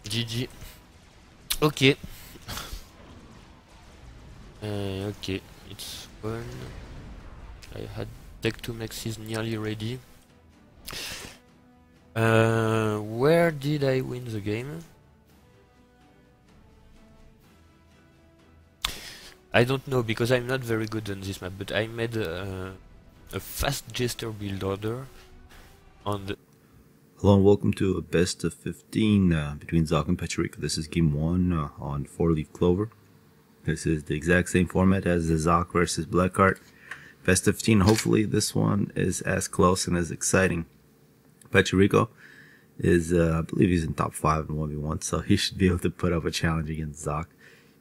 GG. Ok. Okay, it's fun. I had Tech 2 Max is nearly ready. Where did I win the game? I don't know because I'm not very good on this map, but I made a fast jester build order on the... Hello and welcome to a best of 15 between Zock and Pachuriko. This is game 1 on 4-leaf clover. This is the exact same format as the Zock versus Blackheart. Best of 15. Hopefully this one is as close and as exciting. Pachuriko is, I believe he's in top 5 in 1v1, so he should be able to put up a challenge against Zock.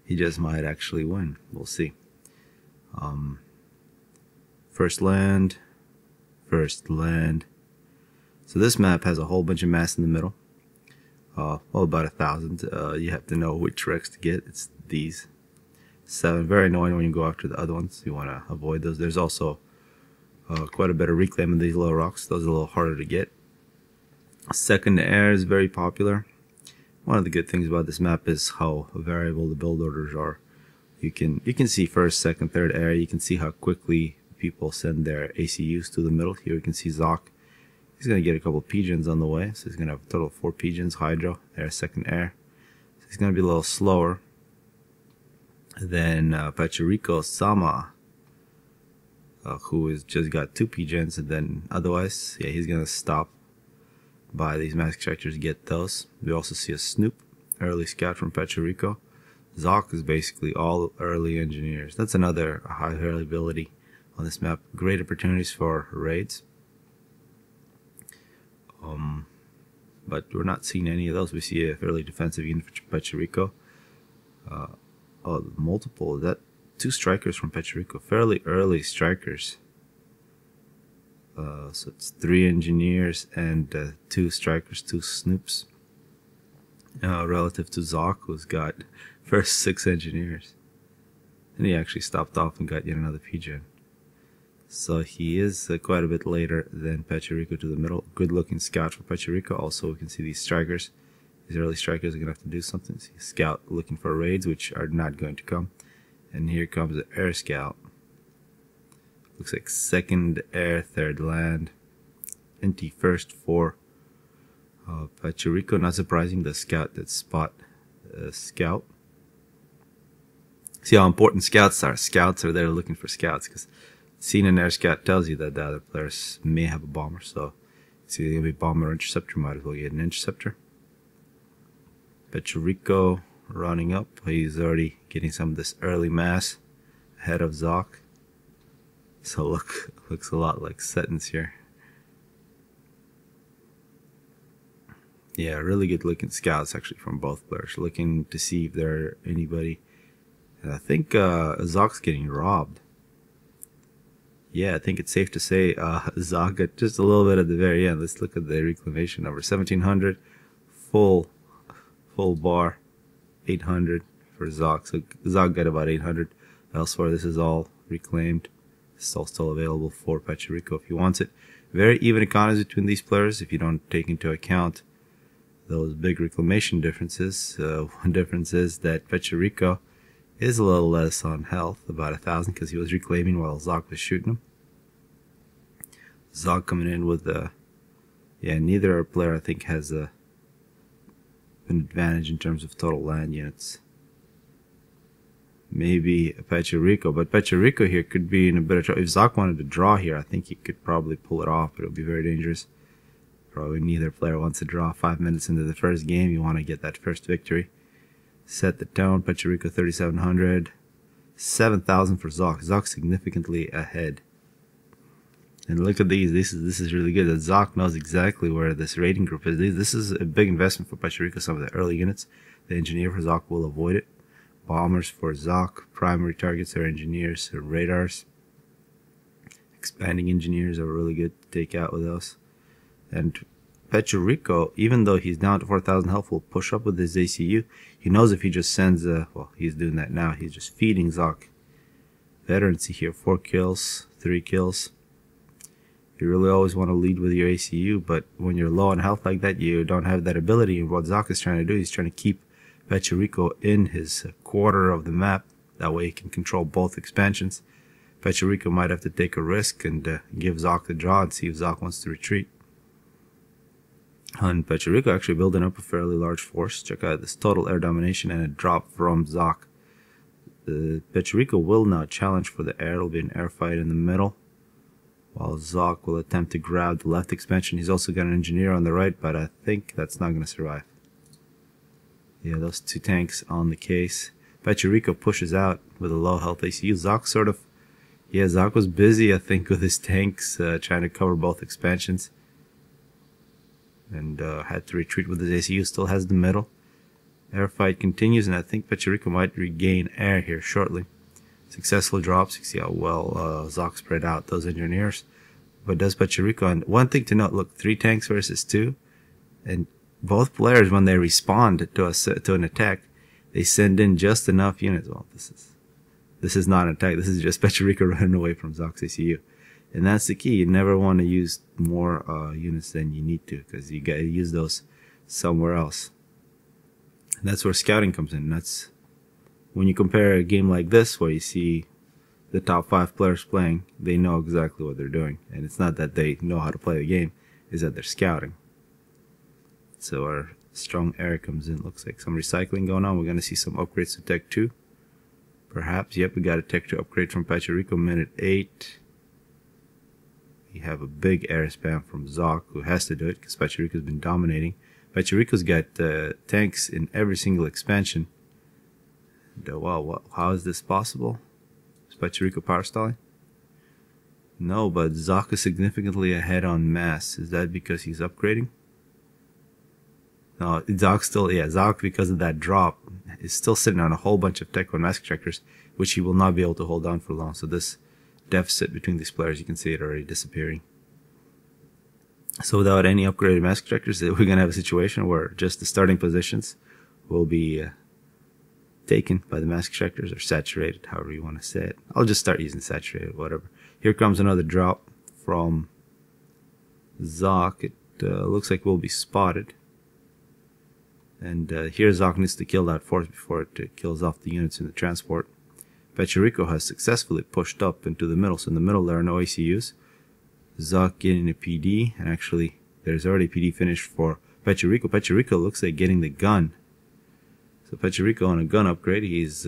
He just might actually win. We'll see. First land. So this map has a whole bunch of mass in the middle. Well, about 1,000. You have to know which wrecks to get. It's these 7. Very annoying when you go after the other ones. You want to avoid those. There's also quite a bit of reclaim in these little rocks. Those are a little harder to get. Second air is very popular. One of the good things about this map is how variable the build orders are. You can see first, second, third air. You can see how quickly people send their ACUs to the middle. Here we can see Zock. He's going to get a couple of pigeons on the way. So he's going to have a total of 4 pigeons. Hydro, there, second air. So he's going to be a little slower than Pachuriko Sama, who has just got 2 pigeons. And then otherwise, yeah, he's going to stop by these mass extractors to get those. We also see a Snoop, early scout from Pachuriko. Zock is basically all early engineers. That's another high variability on this map. Great opportunities for raids. But we're not seeing any of those. We see a fairly defensive unit for Pachuriko. Multiple. Is that 2 strikers from Pachuriko? Fairly early strikers. So it's 3 engineers and 2 strikers, 2 snoops. Relative to Zock, who's got first 6 engineers. And he actually stopped off and got yet another pigeon. So he is quite a bit later than Pachuriko to the middle. Good looking scout for Pachuriko. Also we can see these strikers. These early strikers are going to have to do something. See a scout looking for raids, which are not going to come. And here comes the air scout. Looks like second air, third land. Empty first for Pachuriko. Not surprising, the scout that spot scout. See how important scouts are. Scouts are there looking for scouts because seeing an air scout tells you that the other players may have a bomber. So it's either going to be bomber or interceptor. Might as well get an interceptor. Pachuriko running up. He's already getting some of this early mass ahead of Zock. So looks a lot like Settins here. Yeah, really good looking scouts actually from both players. Looking to see if there are anybody. And I think Zock's getting robbed. Yeah, I think it's safe to say Zock got just a little bit at the very end. Let's look at the reclamation number. 1,700 full bar. 800 for Zock. So Zock got about 800. Elsewhere, this is all reclaimed. It's all still available for Pachuriko if he wants it. Very even economies between these players if you don't take into account those big reclamation differences. One difference is that Pachuriko is a little less on health, about 1,000, because he was reclaiming while Zock was shooting him. Zock coming in with neither player I think has an advantage in terms of total land units. Maybe Pachuriko, but Pachuriko here could be in a better trouble. If Zock wanted to draw here, I think he could probably pull it off, but it would be very dangerous. Probably neither player wants to draw 5 minutes into the first game. You want to get that first victory. Set the tone. Pachuriko 3,700. 7,000 for Zock. Zock significantly ahead. And look at these. This is really good. That Zock knows exactly where this raiding group is. This is a big investment for Pachuriko. Some of the early units. The engineer for Zock will avoid it. Bombers for Zock. Primary targets are engineers or radars. Expanding engineers are really good to take out with those. And Pachuriko, even though he's down to 4,000 health, will push up with his ACU. He knows if he just sends well, he's doing that now. He's just feeding Zock. Veterancy here, 4 kills, 3 kills. You really always want to lead with your ACU, but when you're low on health like that, you don't have that ability. And what Zock is trying to do, he's trying to keep Pachuriko in his quarter of the map. That way he can control both expansions. Pachuriko might have to take a risk and give Zock the draw and see if Zock wants to retreat. And Pachuriko actually building up a fairly large force. Check out this total air domination and a drop from Zock. Pachuriko will now challenge for the air. It'll be an air fight in the middle, while Zock will attempt to grab the left expansion. He's also got an engineer on the right, but I think that's not going to survive. Yeah, those two tanks on the case. Pachuriko pushes out with a low health ACU. Zock sort of... Yeah, Zock was busy, I think, with his tanks, trying to cover both expansions. And had to retreat with his ACU. Still has the middle. Air fight continues, and I think Pachuriko might regain air here shortly. Successful drops. You see how well Zock spread out those engineers. But does Pachuriko... And one thing to note, look, 3 tanks versus 2. And both players, when they respond to an attack, they send in just enough units. Well, this is not an attack. This is just Pachuriko running away from Zock's ACU. And that's the key. You never want to use more units than you need to, because you got to use those somewhere else. And that's where scouting comes in. That's when you compare a game like this, where you see the top 5 players playing, they know exactly what they're doing. And it's not that they know how to play the game, it's that they're scouting. So our strong air comes in. Looks like some recycling going on. We're going to see some upgrades to Tech 2. Perhaps. Yep, we got a Tech 2 upgrade from Pachuriko, minute 8. We have a big air spam from Zock, who has to do it because Pachuriko's been dominating. Pachuriko's got tanks in every single expansion. And, wow, how is this possible? Is Pachuriko power stalling? No, but Zock is significantly ahead on mass. Is that because he's upgrading? No, Zock, because of that drop, is still sitting on a whole bunch of Tech 1 mask extractors, which he will not be able to hold on for long. So this deficit between these players, you can see it already disappearing. So without any upgraded mask extractors, we're going to have a situation where just the starting positions will be taken by the mask extractors, or saturated, however you want to say it. I'll just start using saturated, whatever. Here comes another drop from Zock. It looks like we'll be spotted. And here Zock needs to kill that force before it kills off the units in the transport. Pachuriko has successfully pushed up into the middle, so in the middle there are no ACUs. Zock getting a PD, and actually there's already a PD finished for Pachuriko. Pachuriko looks like getting the gun. So Pachuriko on a gun upgrade, he's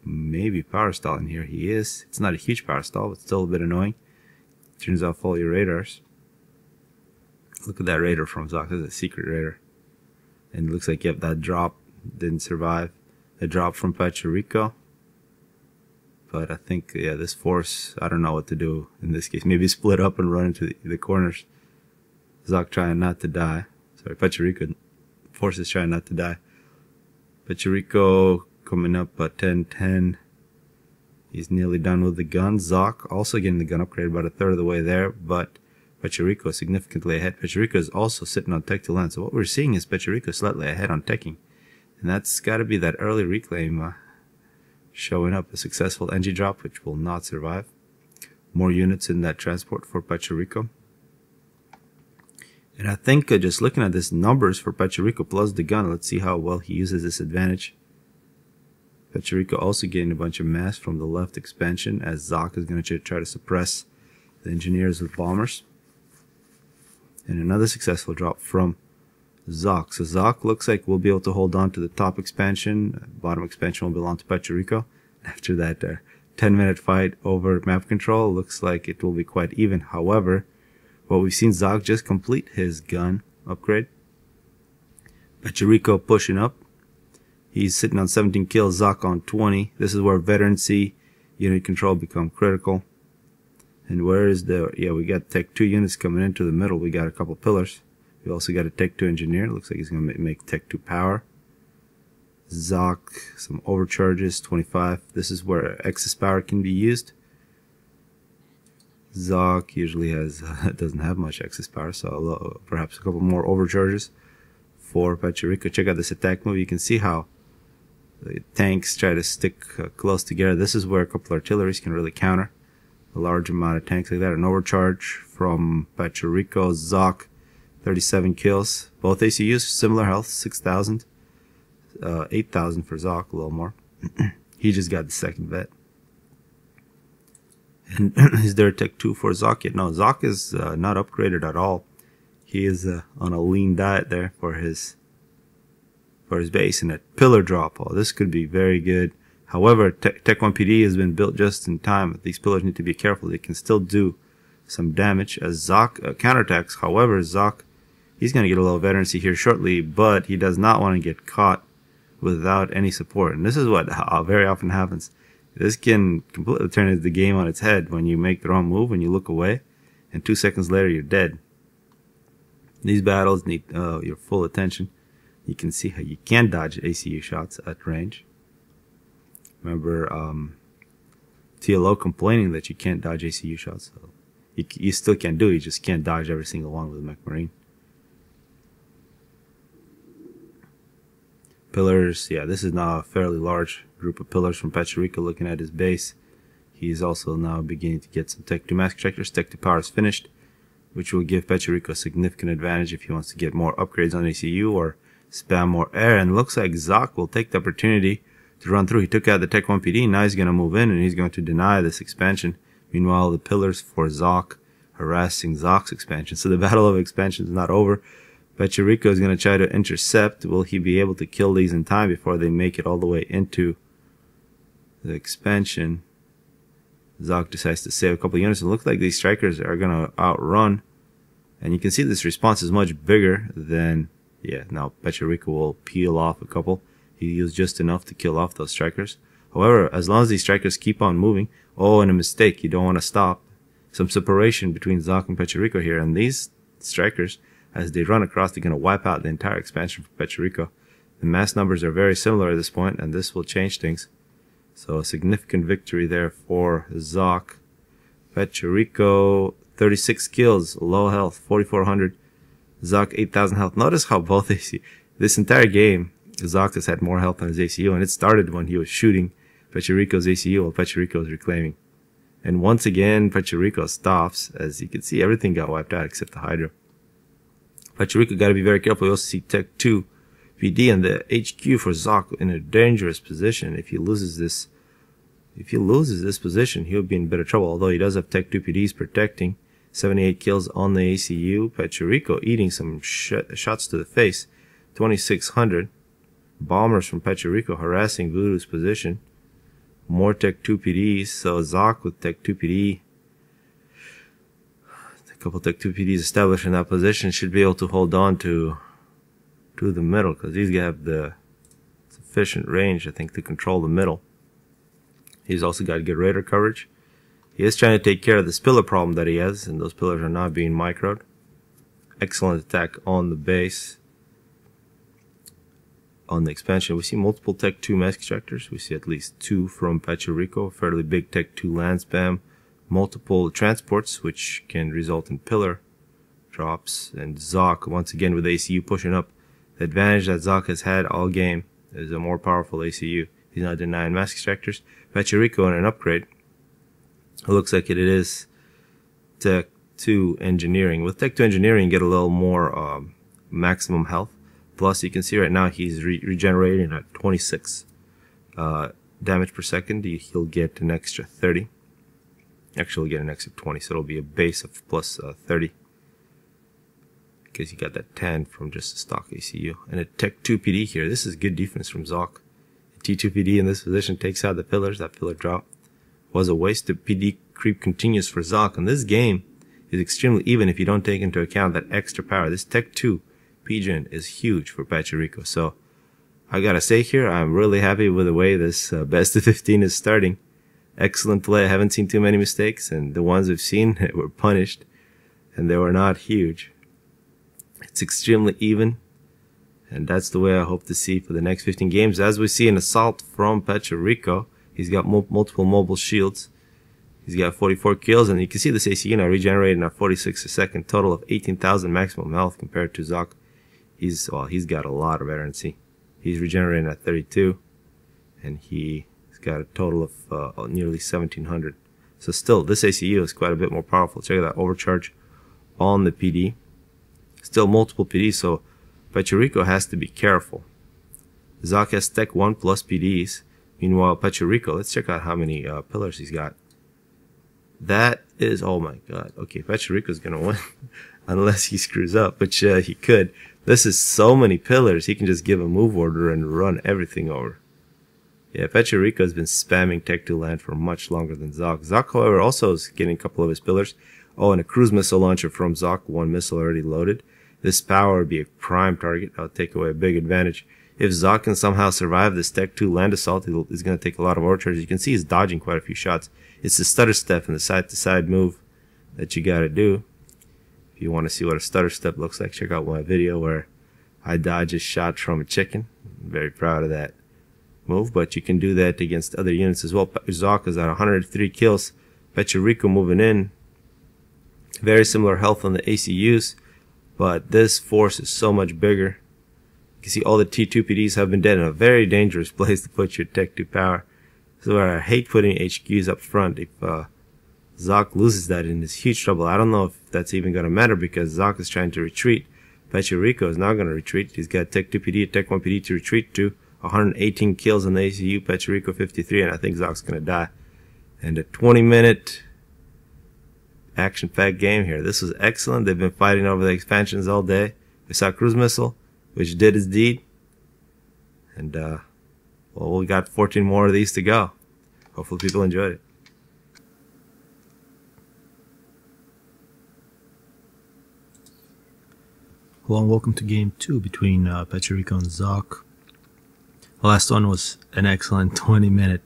maybe power stalling here. He is. It's not a huge power stall, but still a bit annoying. Turns off all your radars. Look at that radar from Zock. This is a secret radar. And it looks like, yep, that drop didn't survive. The drop from Pachuriko. But I think, yeah, this force, I don't know what to do in this case. Maybe split up and run into the corners. Zock trying not to die. Sorry, Pachuriko force is trying not to die. Pachuriko coming up at 10-10. He's nearly done with the gun. Zock also getting the gun upgrade, about a third of the way there, but Pachuriko is significantly ahead. Pachuriko is also sitting on tech to land. So what we're seeing is Pachuriko slightly ahead on teching. And that's got to be that early reclaim showing up. A successful NG drop, which will not survive. More units in that transport for Pachuriko. And I think just looking at this numbers for Pachuriko plus the gun, let's see how well he uses this advantage. Pachuriko also getting a bunch of mass from the left expansion, as Zock is going to try to suppress the engineers with bombers. And another successful drop from Zock. So Zock looks like we'll be able to hold on to the top expansion. Bottom expansion will belong to Pachuriko. After that 10-minute fight over map control, looks like it will be quite even. However, what we've seen Zock just complete his gun upgrade. Pachuriko pushing up. He's sitting on 17 kills, Zock on 20. This is where veterancy, unit control become critical. And where is the... Yeah, we got Tech 2 units coming into the middle. We got a couple pillars. We also got a Tech 2 engineer. Looks like he's going to make Tech 2 power. Zock, some overcharges, 25. This is where excess power can be used. Zock usually has doesn't have much excess power, so perhaps a couple more overcharges for Pachuriko. Check out this attack move. You can see how the tanks try to stick close together. This is where a couple artilleries can really counter. a large amount of tanks like that. An overcharge from Pachuriko. Zock, 37 kills. Both ACUs, similar health, 6,000. 8,000 for Zock, a little more. He just got the second vet. And is there a tech 2 for Zock yet? No, Zock is not upgraded at all. He is on a lean diet there for his base. And a pillar drop. Oh, this could be very good. However, Tech 1 PD has been built just in time. These pillars need to be careful. They can still do some damage as Zock counterattacks. However, Zock, he's going to get a little veterancy here shortly, but he does not want to get caught without any support. And this is what very often happens. This can completely turn the game on its head when you make the wrong move and you look away, and 2 seconds later you're dead. These battles need your full attention. You can see how you can dodge ACU shots at range. Remember TLO complaining that you can't dodge ACU shots. So you still can do it, you just can't dodge every single one with Mech Marine. Pillars, yeah, this is now a fairly large group of pillars from Pachuriko. Looking at his base, he's also now beginning to get some Tech 2 mask extractors. Tech 2 power is finished, which will give Pachuriko a significant advantage if he wants to get more upgrades on ACU or spam more air. And looks like Zock will take the opportunity to run through. He took out the Tech 1 PD, now he's going to move in and he's going to deny this expansion. Meanwhile, the pillars for Zock harassing Zock's expansion. So the battle of expansion is not over. Pachuriko is going to try to intercept. Will he be able to kill these in time before they make it all the way into the expansion? Zock decides to save a couple units. It looks like these strikers are going to outrun. And you can see this response is much bigger than... Yeah, now Pachuriko will peel off a couple. He used just enough to kill off those strikers. However, as long as these strikers keep on moving... Oh, and a mistake. You don't want to stop. Some separation between Zock and Pachuriko here. And these strikers... As they run across, they're going to wipe out the entire expansion for Pachuriko. The mass numbers are very similar at this point, and this will change things. So a significant victory there for Zock. Pachuriko, 36 kills, low health, 4,400. Zock, 8,000 health. Notice how both AC... This entire game, Zock has had more health on his ACU, and it started when he was shooting Pachuriko's ACU while Pachuriko was reclaiming. And once again, Pachuriko stops. As you can see, everything got wiped out except the Hydra. Pachuriko got to be very careful. You also see Tech 2 PD and the HQ for Zock in a dangerous position. If he loses this position, he'll be in a bit of trouble. Although he does have Tech 2 PDs protecting. 78 kills on the ACU. Pachuriko eating some shots to the face. 2,600. Bombers from Pachuriko harassing Voodoo's position. More Tech 2 PDs. So Zock with Tech 2 PD. Couple Tech 2 PDs established in that position should be able to hold on to the middle, because these guys have the sufficient range, I think, to control the middle. He's also got good radar coverage. He is trying to take care of this pillar problem that he has, and those pillars are not being microed. Excellent attack on the base. On the expansion, we see multiple Tech 2 mask extractors. We see at least 2 from Pachuriko, fairly big Tech 2 land spam. Multiple transports, which can result in pillar drops. And Zock, once again with ACU pushing up. The advantage that Zock has had all game is a more powerful ACU. He's not denying mask extractors. Pachuriko in an upgrade. It looks like it is Tech 2 engineering. With Tech 2 engineering, you get a little more maximum health. Plus, you can see right now he's regenerating at 26 damage per second. He'll get an extra 30. Actually get an extra 20, so it'll be a base of plus 30. Because you got that 10 from just the stock ACU. And a Tech 2 PD here. This is good defense from Zock. A T2 PD in this position takes out the pillars. That pillar drop was a waste. The PD creep continues for Zock. And this game is extremely even if you don't take into account that extra power. This Tech 2 PGen is huge for Pachuriko. So I gotta say here, I'm really happy with the way this best of 15 is starting. Excellent play. I haven't seen too many mistakes, and the ones we've seen were punished, and they were not huge. It's extremely even, and that's the way I hope to see for the next 15 games. As we see an assault from Pachuriko, he's got multiple mobile shields. He's got 44 kills, and you can see this ACU now regenerating at 46 a second, total of 18,000 maximum health compared to Zock. He's got a lot of veterancy. He's regenerating at 32, and he's got a total of nearly 1,700. So still, this ACU is quite a bit more powerful. Check out that overcharge on the PD. Still multiple PDs, so Pachuriko has to be careful. Zock has Tech 1 plus PDs. Meanwhile, Pachuriko, let's check out how many pillars he's got. That is, oh my god. Okay, Pachuriko's gonna win. Unless he screws up, which he could. This is so many pillars, he can just give a move order and run everything over. Yeah, Pachuriko has been spamming Tech 2 land for much longer than Zock. Zock, however, also is getting a couple of his pillars. Oh, and a cruise missile launcher from Zock, 1 missile already loaded. This power would be a prime target. That would take away a big advantage. If Zock can somehow survive this Tech 2 land assault, he's going to take a lot of overcharges. You can see he's dodging quite a few shots. It's the stutter step and the side-to-side move that you got to do. If you want to see what a stutter step looks like, check out my video where I dodge a shot from a chicken. I'm very proud of that move, but you can do that against other units as well. Zock is at 103 kills. Pachuriko moving in. Very similar health on the ACUs, but this force is so much bigger. You can see all the T2 PDs have been dead in a very dangerous place to put your Tech 2 power. This is where I hate putting HQs up front. If Zock loses that in is huge trouble. I don't know if that's even going to matter because Zock is trying to retreat. Pachuriko is not going to retreat. He's got Tech 2 PD, Tech 1 PD to retreat to. 118 kills on the ACU, Pachuriko 53, and I think Zock's going to die. And a 20-minute action-packed game here. This was excellent. They've been fighting over the expansions all day. We saw Cruise Missile, which did its deed. And, well, we got 14 more of these to go. Hopefully people enjoyed it. Hello and welcome to game 2 between Pachuriko and Zock. The last one was an excellent 20-minute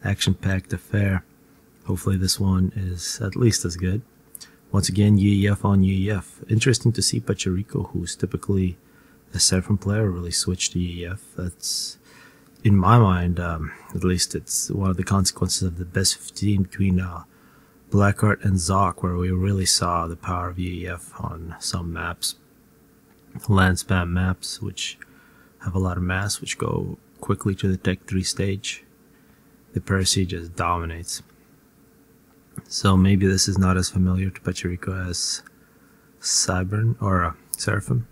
action-packed affair. Hopefully this one is at least as good. Once again, UEF on UEF. Interesting to see Pachuriko, who's typically a Seraphim player, really switch to UEF. That's, in my mind, at least it's one of the consequences of the best 15 between Blackheart and Zock, where we really saw the power of UEF on some maps. Land spam maps, which have a lot of mass, which go quickly to the Tech 3 stage. The Percy just dominates. So maybe this is not as familiar to Pachuriko as Cybern or Seraphim.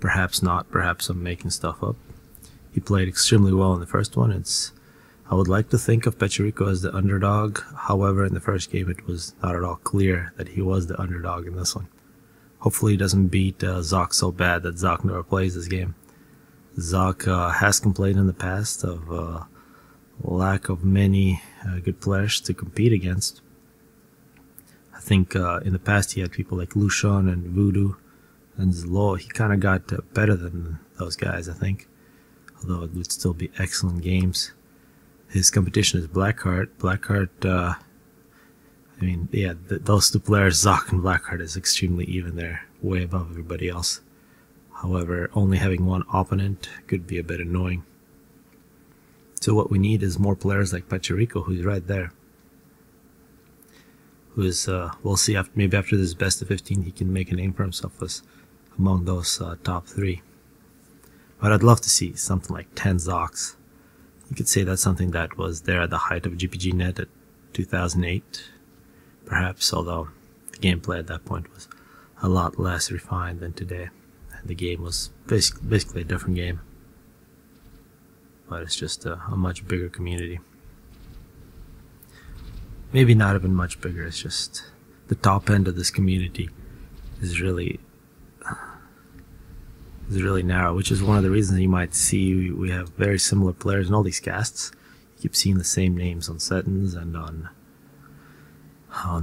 Perhaps not, perhaps I'm making stuff up. He played extremely well in the first one. I would like to think of Pachuriko as the underdog. However, in the first game it was not at all clear that he was the underdog in this one. Hopefully he doesn't beat Zock so bad that Zock never plays this game. Zock has complained in the past of lack of many good players to compete against. I think in the past he had people like Lucian and Voodoo and Zlo. He kind of got better than those guys, I think. Although it would still be excellent games. His competition is Blackheart. Blackheart, I mean, yeah, those two players, Zock and Blackheart, is extremely even. They're way above everybody else. However, only having one opponent could be a bit annoying. So what we need is more players like Pachuriko, who's right there. Who is, we'll see, maybe after this best of 15 he can make a name for himself as among those top 3. But I'd love to see something like 10 Zocks. You could say that's something that was there at the height of GPG Net at 2008, perhaps, although the gameplay at that point was a lot less refined than today. And the game was basically a different game. But it's just a much bigger community. Maybe not even much bigger, it's just the top end of this community is really narrow, which is one of the reasons you might see we have very similar players in all these casts. You keep seeing the same names on Settons and on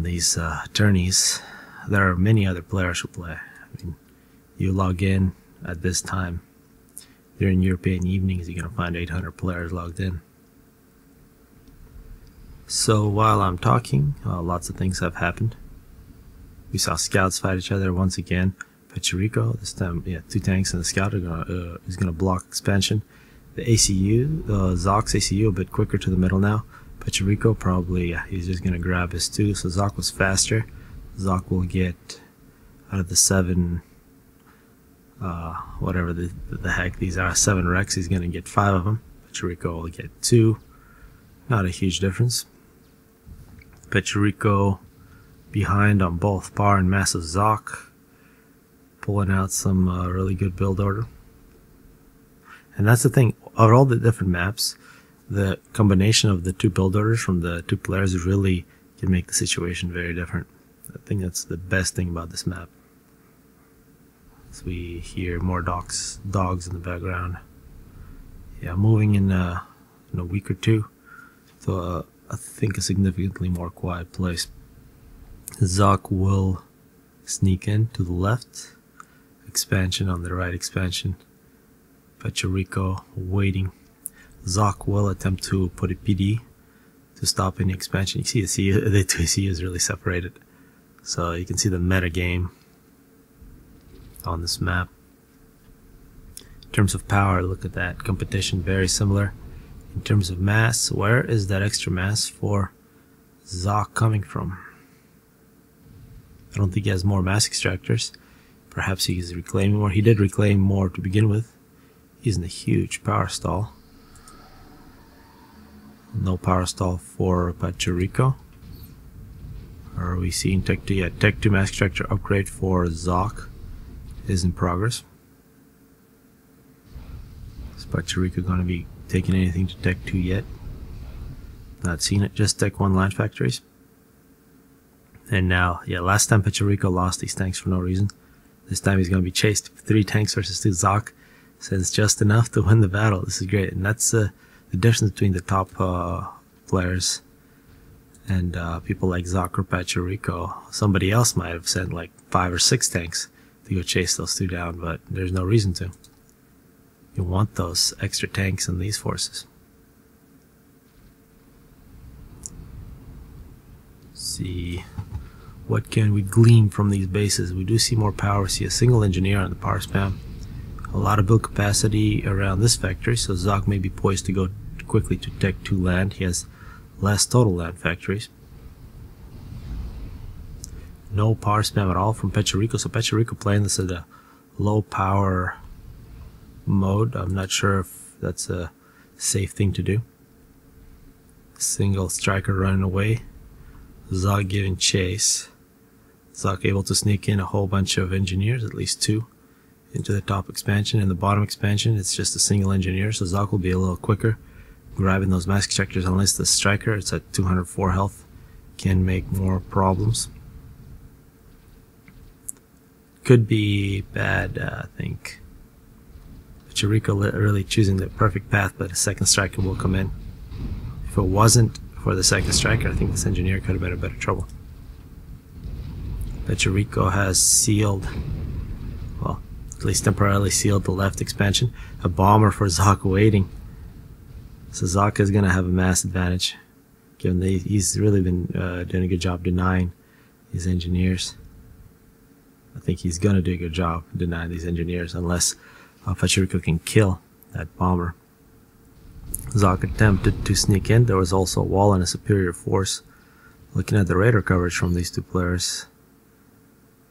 these tourneys. There are many other players who play. I mean, you log in at this time during European evenings, you're going to find 800 players logged in. So while I'm talking, lots of things have happened. We saw scouts fight each other once again. Pachuriko, this time, yeah, 2 tanks and the scout is gonna block expansion. The ACU, Zock's ACU, a bit quicker to the middle now. Pachuriko probably, yeah, he's just gonna grab his 2, so Zock was faster. Zock will get out of the 7, whatever the heck these are, 7 wrecks, he's gonna get 5 of them. Pachuriko will get 2. Not a huge difference. Pachuriko behind on both power and mass of Zock, pulling out some really good build order. And that's the thing, of all the different maps, the combination of the two build orders from the two players really can make the situation very different. I think that's the best thing about this map. As we hear more dogs in the background. Yeah, moving in a week or two to I think a significantly more quiet place. Zock will sneak in to the left, expansion on the right, expansion. Pachuriko waiting. Zock will attempt to put a PD to stop any expansion. You see the two CU is really separated, so you can see the meta game on this map. In terms of power, look at that competition, very similar. In terms of mass, where is that extra mass for Zock coming from? I don't think he has more mass extractors. Perhaps he's reclaiming more. He did reclaim more to begin with. He's in a huge power stall. No power stall for Pachuriko. Are we seeing Tech 2? Yeah, Tech 2 mass extractor upgrade for Zock is in progress. Is Pachuriko going to be taking anything to Tech 2 yet? Not seen it, just Tech 1 land factories. And now, yeah, last time Pachuriko lost these tanks for no reason. This time he's going to be chased. 3 tanks versus 2. Zock sends just enough to win the battle. This is great. And that's the difference between the top players and people like Zock or Pachuriko. Somebody else might have sent like 5 or 6 tanks to go chase those 2 down, but there's no reason to. You want those extra tanks in these forces. See, what can we glean from these bases? We do see more power. We see a single engineer on the power spam. A lot of build capacity around this factory, so Zock may be poised to go quickly to Tech 2 land. He has less total land factories. No power spam at all from Pachuriko, so Pachuriko playing this at a low power mode. I'm not sure if that's a safe thing to do. Single striker running away. Zock giving chase. Zock able to sneak in a whole bunch of engineers, at least 2, into the top expansion. In the bottom expansion, it's just a single engineer, so Zock will be a little quicker grabbing those mask extractors, unless the striker, it's at 204 health, can make more problems. Could be bad, I think. Pachuriko really choosing the perfect path, but a second striker will come in. If it wasn't for the second striker, I think this engineer could have been in better trouble. Pachuriko has sealed, well, at least temporarily sealed the left expansion. A bomber for Zock waiting. So Zock is going to have a mass advantage, given that he's really been doing a good job denying these engineers. I think he's going to do a good job denying these engineers, unless Pachuriko can kill that bomber. Zock attempted to sneak in. There was also a wall and a superior force. Looking at the radar coverage from these 2 players,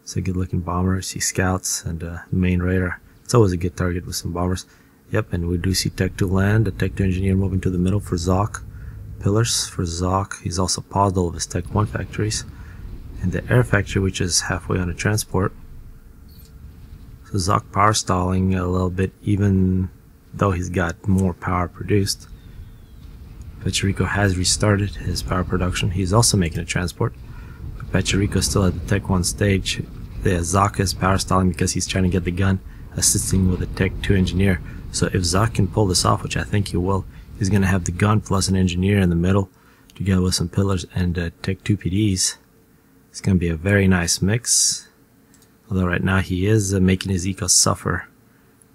it's a good looking bomber. See scouts and main radar. It's always a good target with some bombers. Yep, and we do see Tech 2 land. The Tech 2 engineer moving to the middle for Zock. Pillars for Zock. He's also paused all of his Tech 1 factories. And the air factory, which is halfway on a transport. So Zock power stalling a little bit, even though he's got more power produced. Pachuriko has restarted his power production. He's also making a transport. But Pachuriko still at the Tech 1 stage. Zock is power stalling because he's trying to get the gun, assisting with a Tech 2 engineer. So if Zock can pull this off, which I think he will, he's going to have the gun plus an engineer in the middle, together with some pillars and Tech 2 PDs. It's going to be a very nice mix. Although right now he is making his eco suffer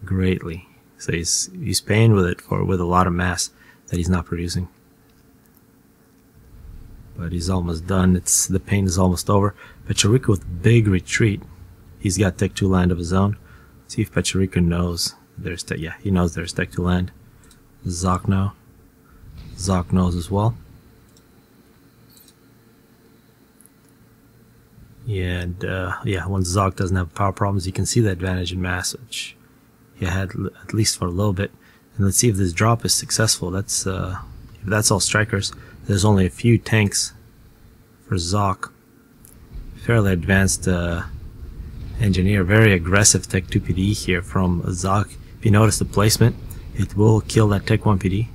greatly. So he's paying with it with a lot of mass that he's not producing. But he's almost done. The pain is almost over. Pachuriko with big retreat. He's got Tech 2 land of his own. Let's see if Pachuriko knows there's Tech. Yeah, he knows there's Tech 2 land. Zock now. Zock knows as well. Yeah, and once Zock doesn't have power problems, you can see the advantage in mass, which he had at least for a little bit. And let's see if this drop is successful. If that's all strikers, there's only a few tanks for Zock. Fairly advanced engineer. Very aggressive Tech 2 PD here from Zock. If you notice the placement, it will kill that Tech 1 PD.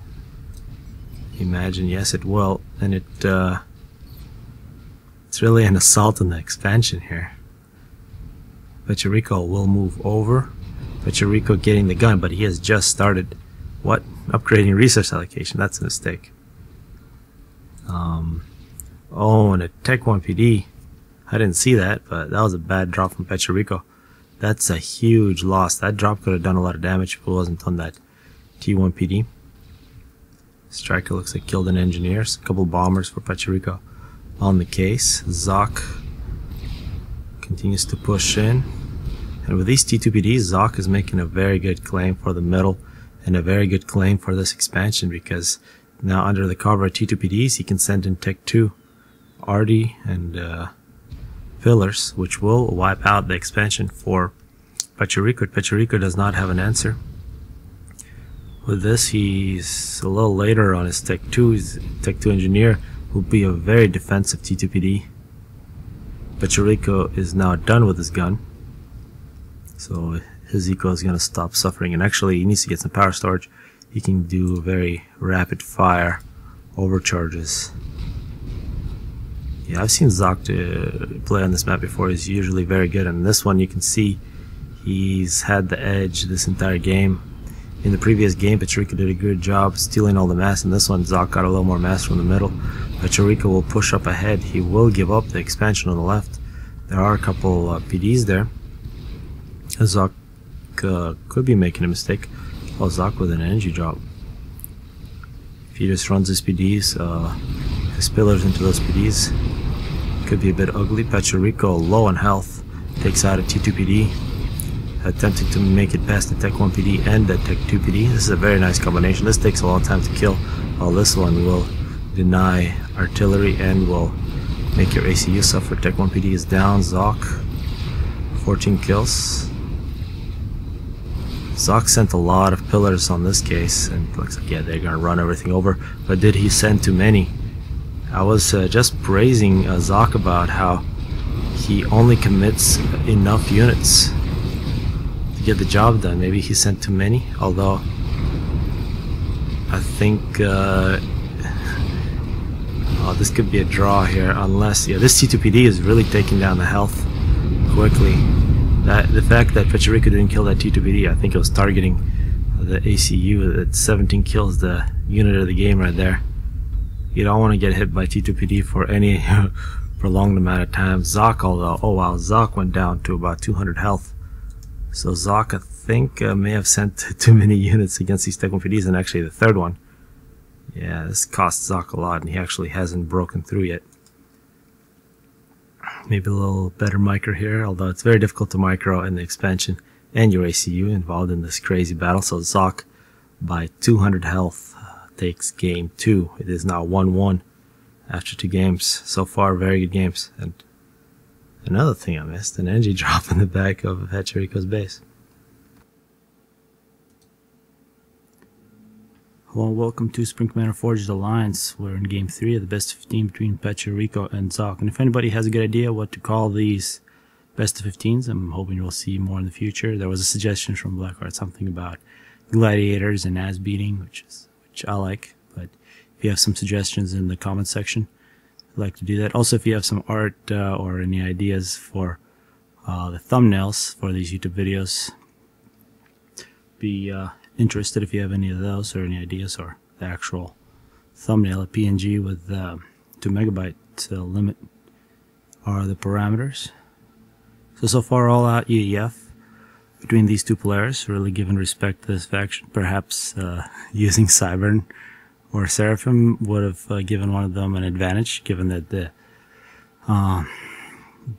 Imagine, yes it will. And it's really an assault on the expansion here. Pachuriko will move over. Pachuriko getting the gun, but he has just started upgrading resource allocation. That's a mistake. Oh, and a Tech 1 PD. I didn't see that, but that was a bad drop from Pachuriko. That's a huge loss. That drop could have done a lot of damage if it wasn't on that T1 PD. Striker looks like killed an engineer. A couple bombers for Pachuriko on the case. Zock continues to push in. And with these T2 PDs, Zock is making a very good claim for the middle and a very good claim for this expansion, because now under the cover of T2 PDs, he can send in Tech 2, RD, and fillers, which will wipe out the expansion for Pachuriko. Pachuriko does not have an answer. With this, he's a little later on his Tech 2. His Tech 2 engineer will be a very defensive T2 PD. Pachuriko is now done with his gun, so his eco is going to stop suffering, and actually he needs to get some power storage. He can do very rapid fire overcharges. Yeah, I've seen Zock play on this map before. He's usually very good, and this one you can see he's had the edge this entire game. In the previous game, Pachuriko did a good job stealing all the mass. In this one, Zock got a little more mass from the middle. Pachuriko will push up ahead. He will give up the expansion on the left. There are a couple PDs there. Zock could be making a mistake. Oh, Zock with an energy drop. If he just runs his PDs, his pillars into those PDs, could be a bit ugly. Pachuriko, low on health, takes out a T2 PD, attempting to make it past the Tech 1 PD and the Tech 2 PD. This is a very nice combination. This takes a long time to kill, while this one will deny artillery and will make your ACU suffer. Tech 1 PD is down. Zock, 14 kills. Zock sent a lot of pillars on this case, and it looks like, yeah, they're gonna run everything over. But did he send too many? I was just praising Zock about how he only commits enough units to get the job done. Maybe he sent too many, although I think this could be a draw here, unless, yeah, this T2 PD is really taking down the health quickly. The fact that Pachuriko didn't kill that T2 PD, I think it was targeting the ACU. At 17 kills, the unit of the game right there. You don't want to get hit by T2 PD for any prolonged amount of time. Zock, although, oh wow, Zock went down to about 200 health. So Zock, I think, may have sent too many units against these Tech 1 PDs, and actually the third one. Yeah, this cost Zock a lot, and he actually hasn't broken through yet. Maybe a little better micro here, although it's very difficult to micro in the expansion and your ACU involved in this crazy battle. So Zock, by 200 health, takes game 2. It is now 1-1 after 2 games. So far, very good games. And another thing I missed, an energy drop in the back of Pachuriko's base. Hello, welcome to Spring Commander Forged Alliance. We're in game 3 of the best of 15 between Pachuriko and Zock. And if anybody has a good idea what to call these best of 15s, I'm hoping we'll see more in the future. There was a suggestion from Blackheart, something about gladiators and ass beating, which I like. But if you have some suggestions in the comment section, I'd like to do that. Also, if you have some art or any ideas for the thumbnails for these YouTube videos, be interested if you have any of those or any ideas, or the actual thumbnail. A PNG with 2 megabyte limit are the parameters. So far all out EEF between these two players, really giving respect to this faction. Perhaps using Cybern or Seraphim would have given one of them an advantage, given that the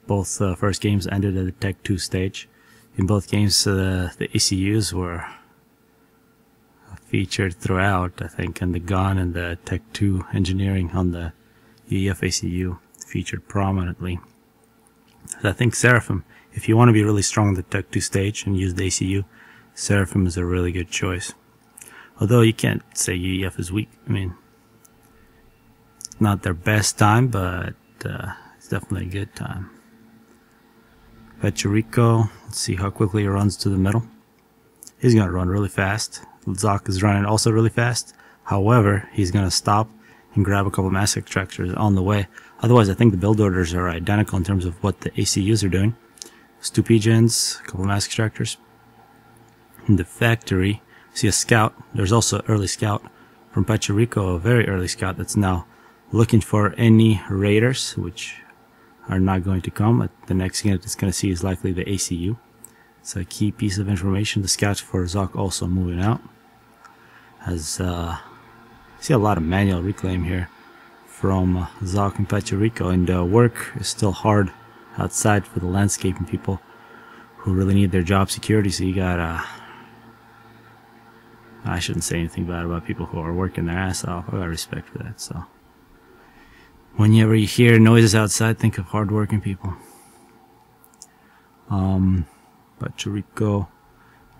both first games ended at the Tech 2 stage. In both games the ECUs were featured throughout, I think, and the gun and the Tech 2 engineering on the EF ACU featured prominently. So I think Seraphim, if you want to be really strong on the Tech 2 stage and use the ACU, Seraphim is a really good choice. Although you can't say EF is weak. I mean, not their best time, but it's definitely a good time. Pachuriko, let's see how quickly he runs to the middle. He's going to run really fast. Zock is running also really fast. However, he's going to stop and grab a couple mass extractors on the way. Otherwise, I think the build orders are identical in terms of what the ACUs are doing. 2 P-gens, a couple mass extractors. In the factory, see a scout. There's also an early scout from Pachuriko, a very early scout that's now looking for any raiders, which are not going to come. The next unit it's going to see is likely the ACU. It's a key piece of information. The scouts for Zock also moving out. As see a lot of manual reclaim here from Zock and Pachuriko, and work is still hard outside for the landscaping people who really need their job security. So you got I shouldn't say anything bad about people who are working their ass off. I got respect for that. So whenever you hear noises outside, think of hard-working people. Pachuriko,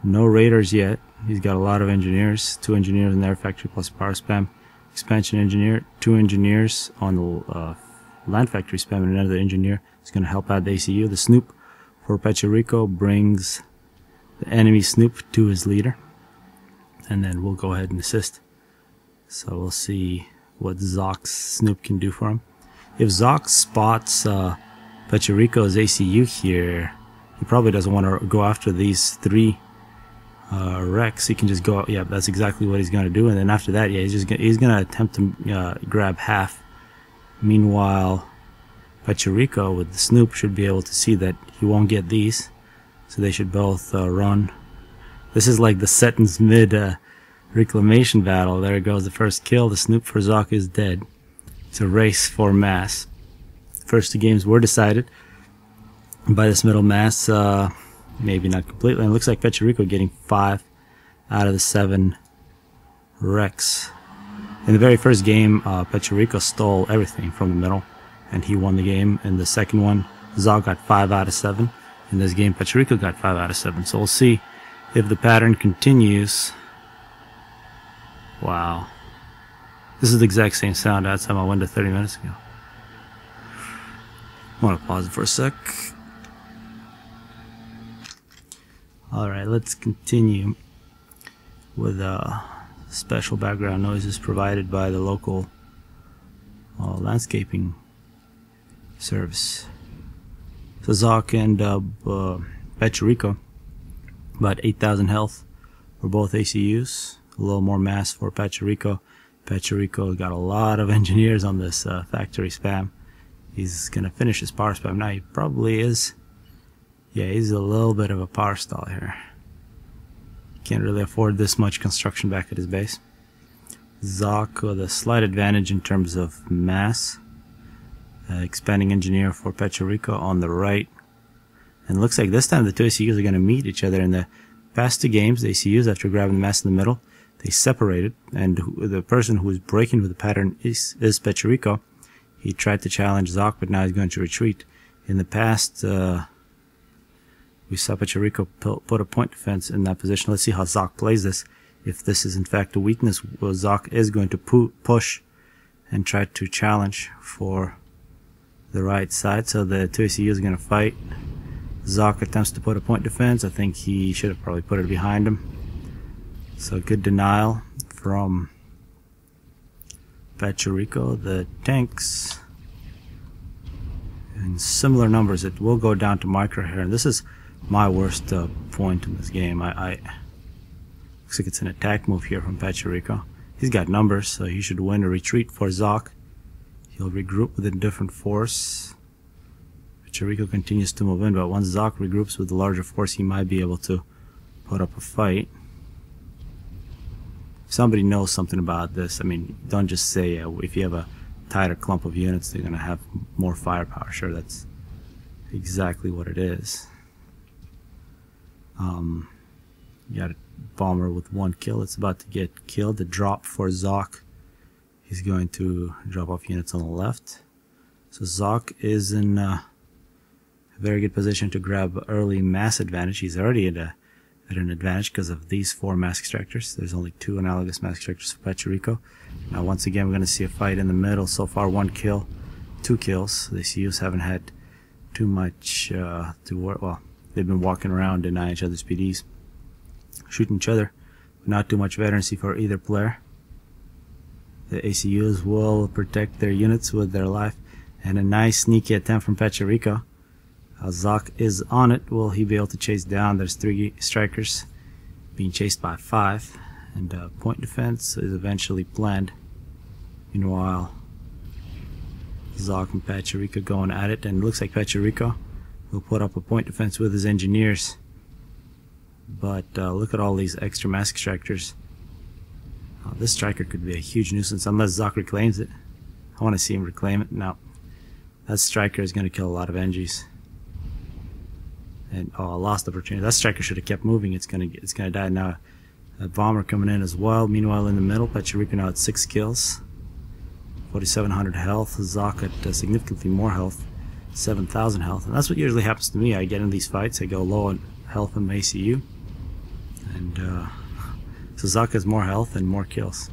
no raiders yet. He's got a lot of engineers, 2 engineers in their factory plus power spam. Expansion engineer, 2 engineers on the land factory spam, and another engineer is going to help out the ACU. The snoop for Pachuriko brings the enemy snoop to his leader, and then we'll go ahead and assist. So we'll see what Zock's snoop can do for him. If Zock spots Pachuriko's ACU here, he probably doesn't want to go after these 3 wrecks. He can just go, yeah, that's exactly what he's going to do. And then after that, yeah, he's going to attempt to grab half. Meanwhile, Pachuriko with the snoop should be able to see that he won't get these, so they should both run. This is like the sentence mid reclamation battle. There goes the first kill. The snoop for Zock is dead. It's a race for mass. First 2 games were decided by this middle mass. Maybe not completely. And it looks like Pachuriko getting 5 out of the 7 wrecks. In the very first game, Pachuriko stole everything from the middle, and he won the game. In the second one, Zock got 5 out of 7. In this game, Pachuriko got 5 out of 7. So we'll see if the pattern continues. Wow. This is the exact same sound outside my window 30 minutes ago. I want to pause it for a sec. Alright, let's continue with special background noises provided by the local landscaping service. So Zock and Pachuriko, about 8,000 health for both ACUs. A little more mass for Pachuriko. Pachuriko got a lot of engineers on this factory spam. He's gonna finish his power spam now. He probably is. Yeah, he's a little bit of a power stall here. Can't really afford this much construction back at his base. Zock with a slight advantage in terms of mass. Expanding engineer for Pachuriko on the right. And it looks like this time the 2 ACUs are going to meet each other. In the past 2 games, the ACUs, after grabbing the mass in the middle, they separated. And the person who is breaking with the pattern is Pachuriko. He tried to challenge Zock, but now he's going to retreat. In the past, we saw Pachuriko put a point defense in that position. Let's see how Zock plays this. If this is in fact a weakness, well, Zock is going to push and try to challenge for the right side. So the 2 ACUs is going to fight. Zock attempts to put a point defense. I think he should have probably put it behind him. So good denial from Pachuriko. The tanks in similar numbers. It will go down to micro here. And this is my worst point in this game. Looks like it's an attack move here from Pachuriko. He's got numbers, so he should win a retreat for Zock. He'll regroup with a different force. Pachuriko continues to move in, but once Zock regroups with the larger force, he might be able to put up a fight. If somebody knows something about this, I mean, don't just say if you have a tighter clump of units, they're going to have more firepower. Sure, that's exactly what it is. You got a bomber with 1 kill. It's about to get killed. The drop for Zock. He's going to drop off units on the left. So Zock is in a very good position to grab early mass advantage. He's already at an advantage because of these 4 mass extractors. There's only 2 analogous mass extractors for Pachuriko. Now once again we're going to see a fight in the middle. So far 1 kill, 2 kills. The ACUs haven't had too much to work. Well, they've been walking around denying each other's PDs, shooting each other. Not too much veterancy for either player. The ACUs will protect their units with their life. And a nice sneaky attempt from Pachuriko. Zock is on it. Will he be able to chase down? There's 3 strikers being chased by 5. And point defense is eventually planned. Meanwhile, Zock and Pachuriko going at it. And it looks like Pachuriko will put up a point defense with his engineers. But look at all these extra mass extractors. This striker could be a huge nuisance unless Zock reclaims it. I want to see him reclaim it. No. That striker is going to kill a lot of NGs. And oh, I lost the opportunity. That striker should have kept moving. It's gonna die now. That bomber coming in as well. Meanwhile, in the middle, Pachuriko now at 6 kills, 4,700 health. Zock at significantly more health, 7,000 health. And that's what usually happens to me. I get in these fights, I go low on health in my ACU, and so Zock has more health and more kills.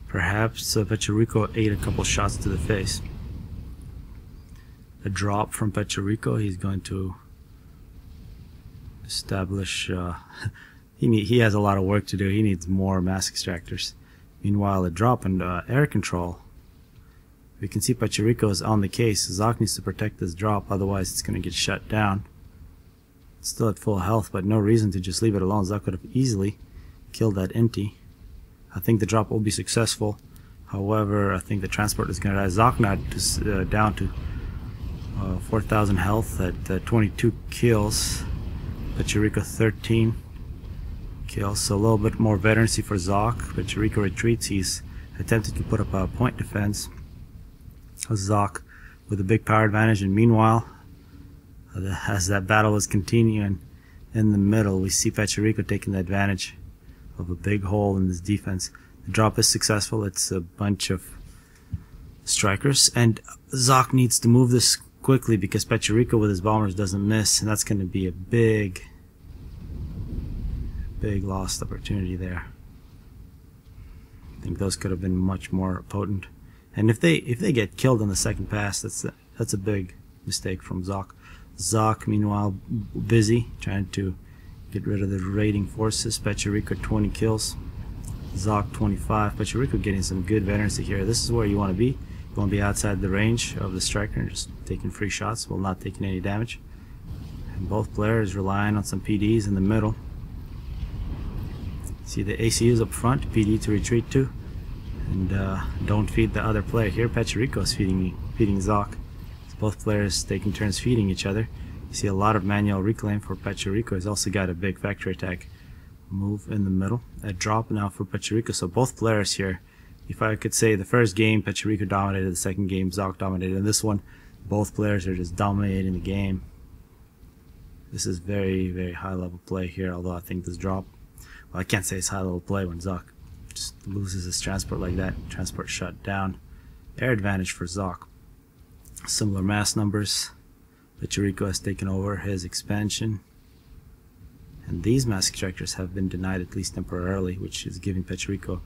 Perhaps Pachuriko ate a couple shots to the face. A drop from Pachuriko. He's going to establish. He has a lot of work to do. He needs more mass extractors. Meanwhile, a drop and air control. We can see Pachuriko is on the case. Zock needs to protect this drop, otherwise it's going to get shut down. It's still at full health, but no reason to just leave it alone. Zock could have easily killed that inti. I think the drop will be successful. However, I think the transport is going to die. Zock now down to 4,000 health at 22 kills. Pachuriko 13 kills, so a little bit more veterancy for Zock. Pachuriko retreats. He's attempted to put up a point defense. Zock with a big power advantage, and meanwhile, as that battle was continuing in the middle, we see Pachuriko taking the advantage of a big hole in this defense. The drop is successful. It's a bunch of strikers, and Zock needs to move this quickly because Pachuriko with his bombers doesn't miss, and that's going to be a big lost opportunity there. I think those could have been much more potent, and if they get killed on the second pass, that's a big mistake from Zock. Zock meanwhile busy trying to get rid of the raiding forces. Pachuriko 20 kills, Zock 25. Pachuriko getting some good veterancy here. This is where you want to be. You want to be outside the range of the striker and just taking free shots while not taking any damage. And both players relying on some PDs in the middle. See the ACUs up front, PD to retreat to, and don't feed the other player. Here Pachuriko is feeding Zock. So both players taking turns feeding each other. You see a lot of manual reclaim for Pachuriko. He's also got a big factory attack move in the middle. A drop now for Pachuriko. So both players here, if I could say the first game Pachuriko dominated, the second game Zock dominated, and this one both players are just dominating the game. This is very, very high level play here, although I think this drop, well, I can't say it's high level play when Zock just loses his transport like that. Transport shut down. Air advantage for Zock. Similar mass numbers. Pachuriko has taken over his expansion. And these mass extractors have been denied at least temporarily, which is giving Pachuriko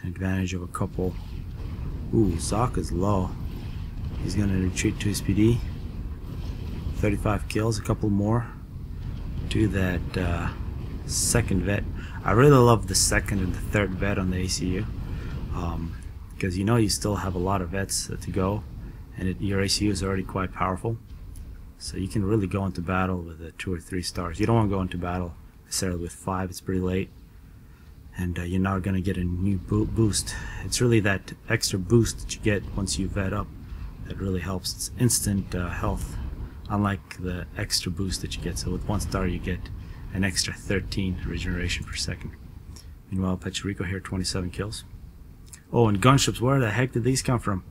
an advantage of a couple. Ooh, Zock is low. He's going to retreat to his PD. 35 kills, a couple more to that second vet. I really love the second and the third vet on the ACU, because you know you still have a lot of vets to go, and your ACU is already quite powerful, so you can really go into battle with 2 or 3 stars. You don't want to go into battle necessarily with 5, it's pretty late, and you're not going to get a new boost. It's really that extra boost that you get once you vet up that really helps. It's instant health, unlike the extra boost that you get. So with 1 star you get an extra 13 regeneration per second. Meanwhile, Pachuriko here, 27 kills. Oh, and gunships, where the heck did these come from?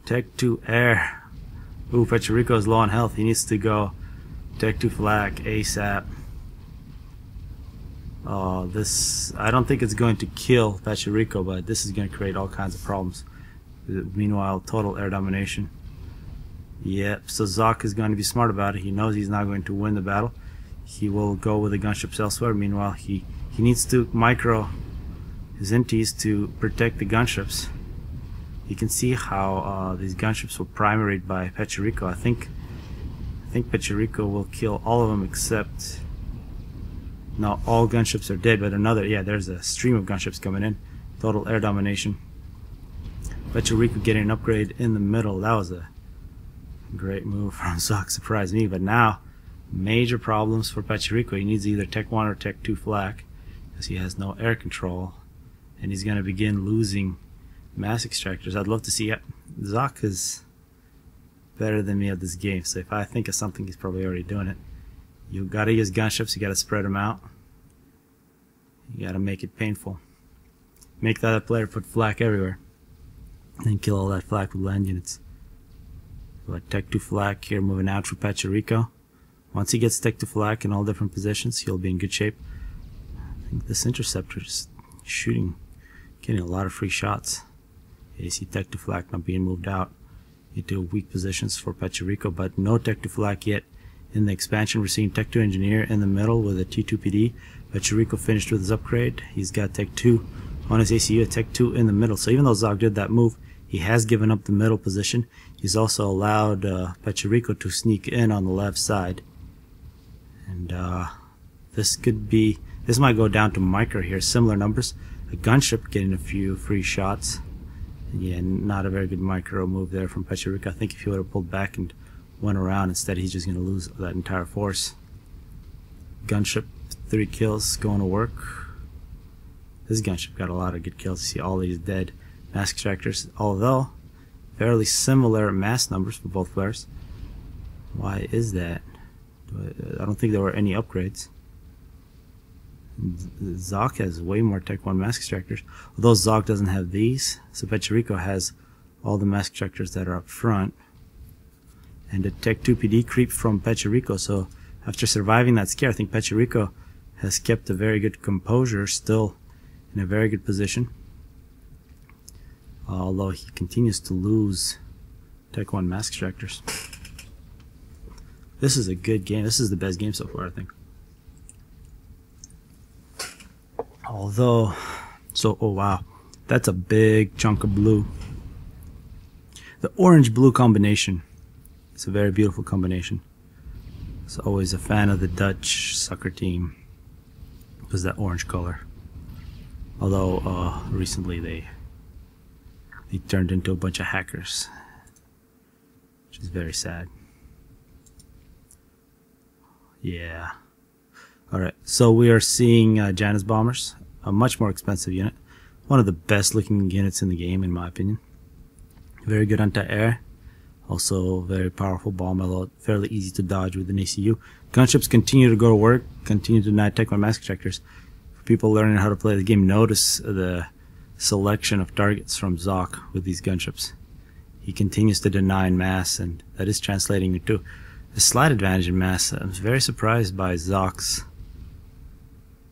Tech 2 air. Ooh, Pachuriko is low on health. He needs to go Tech 2 flak ASAP. Oh, this, I don't think it's going to kill Pachuriko, but this is going to create all kinds of problems. Meanwhile, total air domination. Yep, so Zock is going to be smart about it. He knows he's not going to win the battle. He will go with the gunships elsewhere. Meanwhile, he needs to micro his intis to protect the gunships. You can see how these gunships were primaried by Pachuriko. I think Pachuriko will kill all of them except... No, all gunships are dead, but yeah, there's a stream of gunships coming in. Total air domination. Pachuriko getting an upgrade in the middle. That was a great move from Zock. Surprised me, but now major problems for Pachuriko. He needs either Tech 1 or Tech 2 flak because he has no air control, and he's going to begin losing mass extractors. I'd love to see it. Zock is better than me at this game, so if I think of something, he's probably already doing it. You gotta use gunships, you gotta spread them out. You gotta make it painful. Make that player put flak everywhere. And then kill all that flak with land units. Like Tech 2 flak here moving out for Pachuriko. Once he gets Tech 2 flak in all different positions, he'll be in good shape. I think this interceptor is shooting, getting a lot of free shots. You see Tech 2 flak not being moved out into weak positions for Pachuriko, but no Tech 2 flak yet. In the expansion, we're seeing Tech 2 Engineer in the middle with a T2PD. Pachuriko finished with his upgrade. He's got Tech 2 on his ACU, Tech 2 in the middle. So even though Zock did that move, he has given up the middle position. He's also allowed Pachuriko to sneak in on the left side. And this might go down to micro here. Similar numbers. A gunship getting a few free shots. And yeah, not a very good micro move there from Pachuriko. I think if he would have pulled back and went around, instead he's just going to lose that entire force. Gunship, 3 kills, going to work. This gunship got a lot of good kills. You see all these dead mass extractors, although fairly similar mass numbers for both players. Why is that? I don't think there were any upgrades. Zock has way more Tech 1 mass extractors, although Zock doesn't have these, so Pachuriko has all the mass extractors that are up front. And a Tech 2 PD creep from Pachuriko. So after surviving that scare, I think Pachuriko has kept a very good composure, still in a very good position. Although he continues to lose Tech 1 mass extractors. This is a good game. This is the best game so far, I think. Although, oh wow, that's a big chunk of blue. The orange-blue combination. It's a very beautiful combination. I was always a fan of the Dutch soccer team because that orange color. Although recently they turned into a bunch of hackers, which is very sad. Yeah. Alright, so we are seeing Janus bombers, a much more expensive unit. One of the best looking units in the game, in my opinion. Very good anti-air. Also very powerful bomb, although fairly easy to dodge with an ACU. Gunships continue to go to work, continue to deny Tech 1 mass extractors. For people learning how to play the game, notice the selection of targets from Zock with these gunships. He continues to deny in mass, and that is translating into a slight advantage in mass. I'm very surprised by Zock's...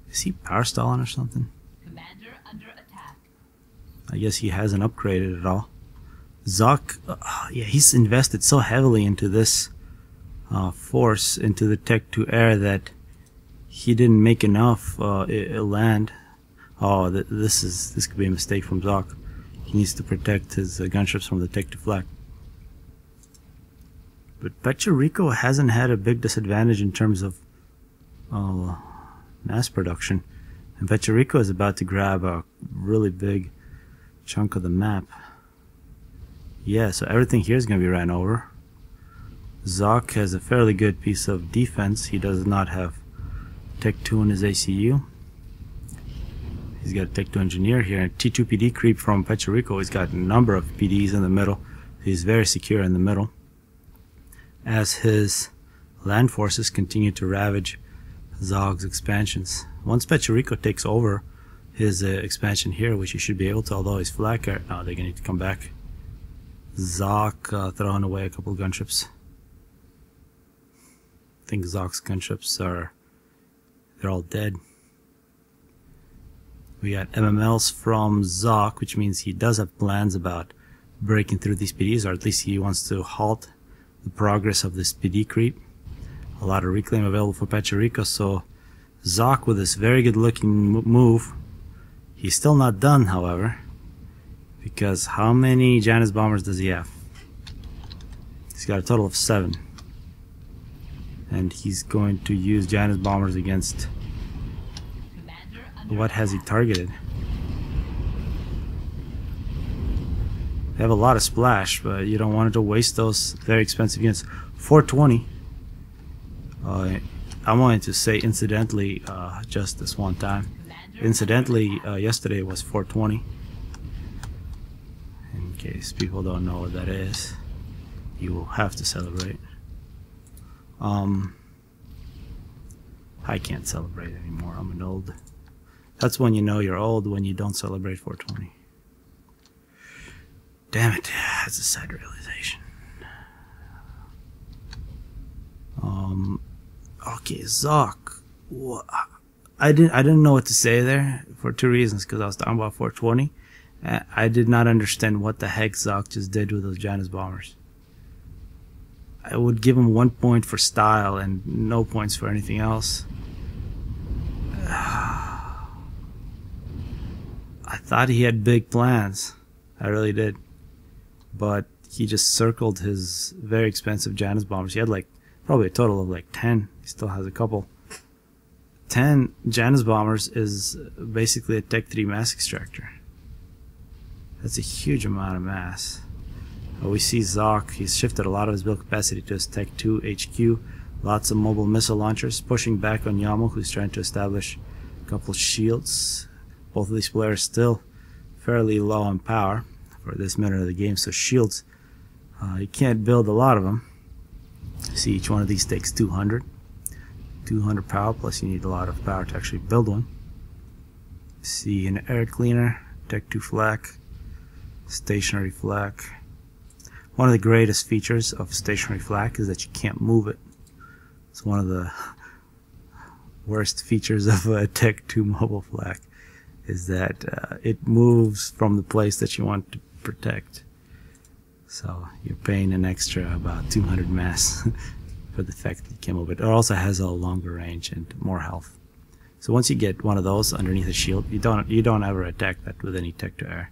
Is he power stalling or something? Commander under attack. I guess he hasn't upgraded at all. Zock, yeah, he's invested so heavily into this force, into the Tech 2 air, that he didn't make enough land. Oh, this could be a mistake from Zock. He needs to protect his gunships from the Tech 2 flak. But Pachuriko hasn't had a big disadvantage in terms of mass production, and Pachuriko is about to grab a really big chunk of the map. Yeah, so everything here is going to be ran over. Zock has a fairly good piece of defense. He does not have Tech 2 in his ACU. He's got a Tech 2 engineer here. And T2 PD creep from Pachuriko. He's got a number of PDs in the middle. He's very secure in the middle. As his land forces continue to ravage Zock's expansions. Once Pachuriko takes over his expansion here, which he should be able to, although he's flak, no, they're going to need to come back. Zock throwing away a couple of gunships. I think Zock's gunships they're all dead. We got MMLs from Zock, which means he does have plans about breaking through these PDs, or at least he wants to halt the progress of this PD creep. A lot of reclaim available for Pachuriko, so Zock with this very good looking move. He's still not done, however, Because how many Janus bombers does he have? He's got a total of 7. And he's going to use Janus bombers against... What has he targeted? They have a lot of splash, but you don't want to waste those very expensive units. 420. I'm going to say incidentally, just this one time. Incidentally, yesterday was 420. In case people don't know what that is, you will have to celebrate. I can't celebrate anymore. I'm an old. That's when you know you're old, when you don't celebrate 420. Damn it, that's a sad realization. Okay, Zock. I didn't know what to say there for 2 reasons. Because I was talking about 420. I did not understand what the heck Zock just did with those Janus bombers. I would give him 1 point for style and no points for anything else. I thought he had big plans. I really did. But he just circled his very expensive Janus bombers. He had like probably a total of like 10. He still has a couple. 10 Janus bombers is basically a Tech 3 mass extractor. That's a huge amount of mass. We see Zock, he's shifted a lot of his build capacity to his Tech 2 HQ. Lots of mobile missile launchers, pushing back on Yamo, who's trying to establish a couple shields. Both of these players still fairly low on power for this minute of the game, so shields, you can't build a lot of them. See, each one of these takes 200 power, plus you need a lot of power to actually build one. See, an air cleaner, Tech 2 flak, stationary flak. One of the greatest features of stationary flak is that you can't move it. It's one of the worst features of a Tech 2 mobile flak, is that it moves from the place that you want to protect. So you're paying an extra about 200 mass for the fact that you can't move it. It also has a longer range and more health. So once you get one of those underneath a shield, you don't ever attack that with any Tech to air.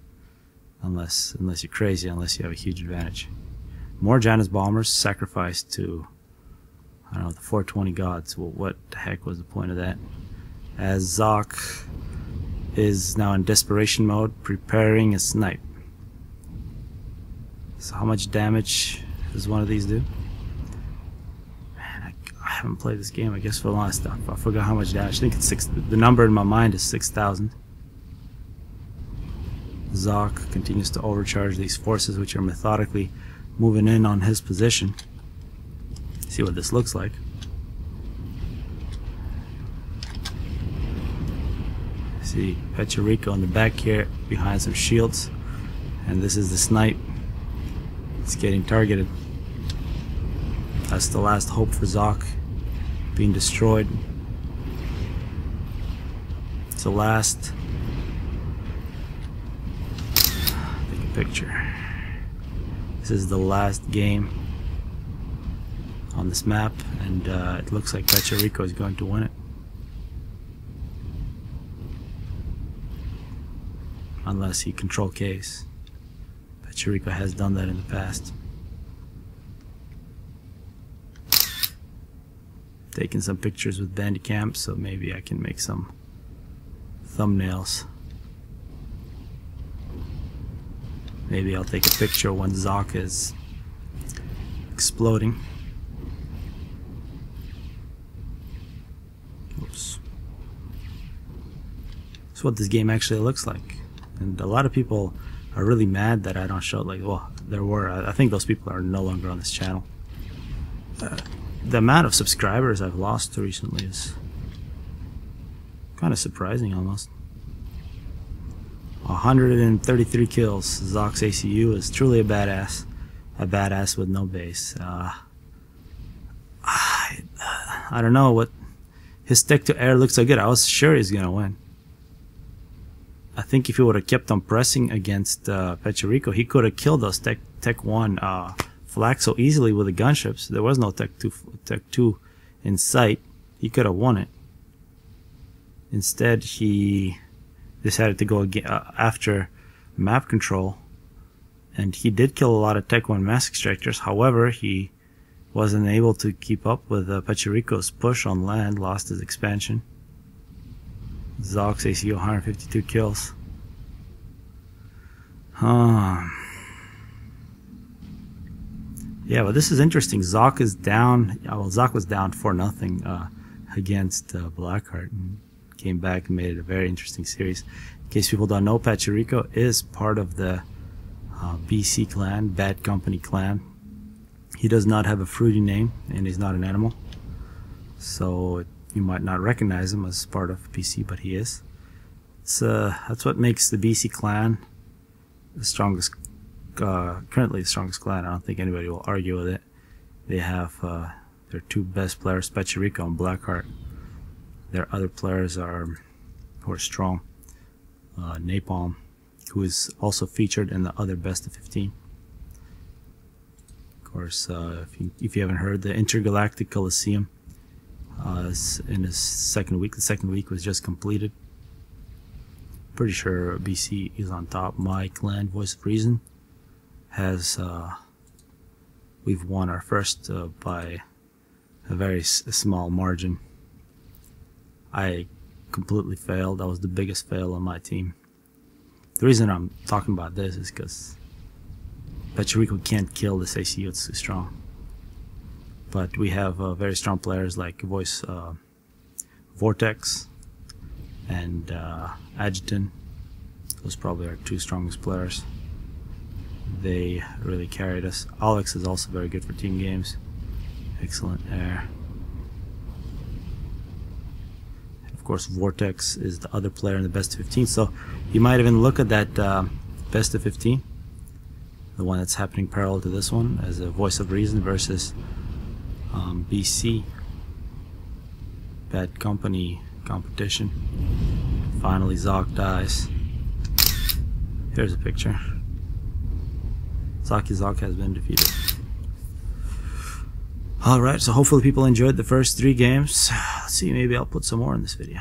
Unless you're crazy, unless you have a huge advantage. More Janus bombers sacrificed to, I don't know, the 420 gods. Well, what the heck was the point of that? As Zock is now in desperation mode, preparing a snipe. So how much damage does one of these do? Man, I haven't played this game, I guess, for a long time. I forgot how much damage. I think it's 6. The number in my mind is 6,000. Zock continues to overcharge these forces, which are methodically moving in on his position. See what this looks like. See Pachuriko in the back here behind some shields, and this is the snipe. It's getting targeted. That's the last hope for Zock, being destroyed. It's the last. Picture. This is the last game on this map, and it looks like Pachuriko is going to win it. Unless he control Ks. Pachuriko has done that in the past. Taking some pictures with Bandicam, so maybe I can make some thumbnails. Maybe I'll take a picture when Zock is exploding. Oops. That's what this game actually looks like. And a lot of people are really mad that I don't show, like, well, there were. I think those people are no longer on this channel. The amount of subscribers I've lost recently is kind of surprising almost. 133 kills. Zock's ACU is truly a badass. A badass with no base. I don't know what his Tech to air looks so good. I was sure he's gonna win. I think if he would have kept on pressing against Pachuriko, he could have killed those Tech 1 flak so easily with the gunships. There was no Tech 2 in sight. He could have won it. Instead, he decided to go after map control And he did kill a lot of Tech 1 Mass Extractors. However, he wasn't able to keep up with Pachuriko's push on land, lost his expansion. Zock's ACO 152 kills. Yeah, but this is interesting. Zock is down. Well, Zock was down 4-0 against Blackheart and came back and made it a very interesting series. In case people don't know, Pachuriko is part of the BC clan, Bad Company clan. He does not have a fruity name, and he's not an animal. So you might not recognize him as part of BC, but he is. That's what makes the BC clan the strongest, currently the strongest clan. I don't think anybody will argue with it. They have their two best players, Pachuriko and Blackheart. Their other players who are strong. Napalm, who is also featured in the other best of 15. Of course, if you haven't heard, the Intergalactic Coliseum is in his second week. The second week was just completed. Pretty sure BC is on top. My clan, Voice of Reason, has we've won our first by a very small margin. I completely failed. That was the biggest fail on my team. The reason I'm talking about this is because Pachuriko can't kill this ACU, it's too strong. But we have very strong players like Voice Vortex and Adjutant. Those probably are two strongest players. They really carried us. Alex is also very good for team games. Excellent air. Of course, Vortex is the other player in the best of 15. So you might even look at that best of 15, the one that's happening parallel to this one, as a Voice of Reason versus BC Bad Company competition. Finally, Zock dies. Here's a picture. Zock has been defeated. Alright, so hopefully people enjoyed the first 3 games. Let's see, maybe I'll put some more in this video.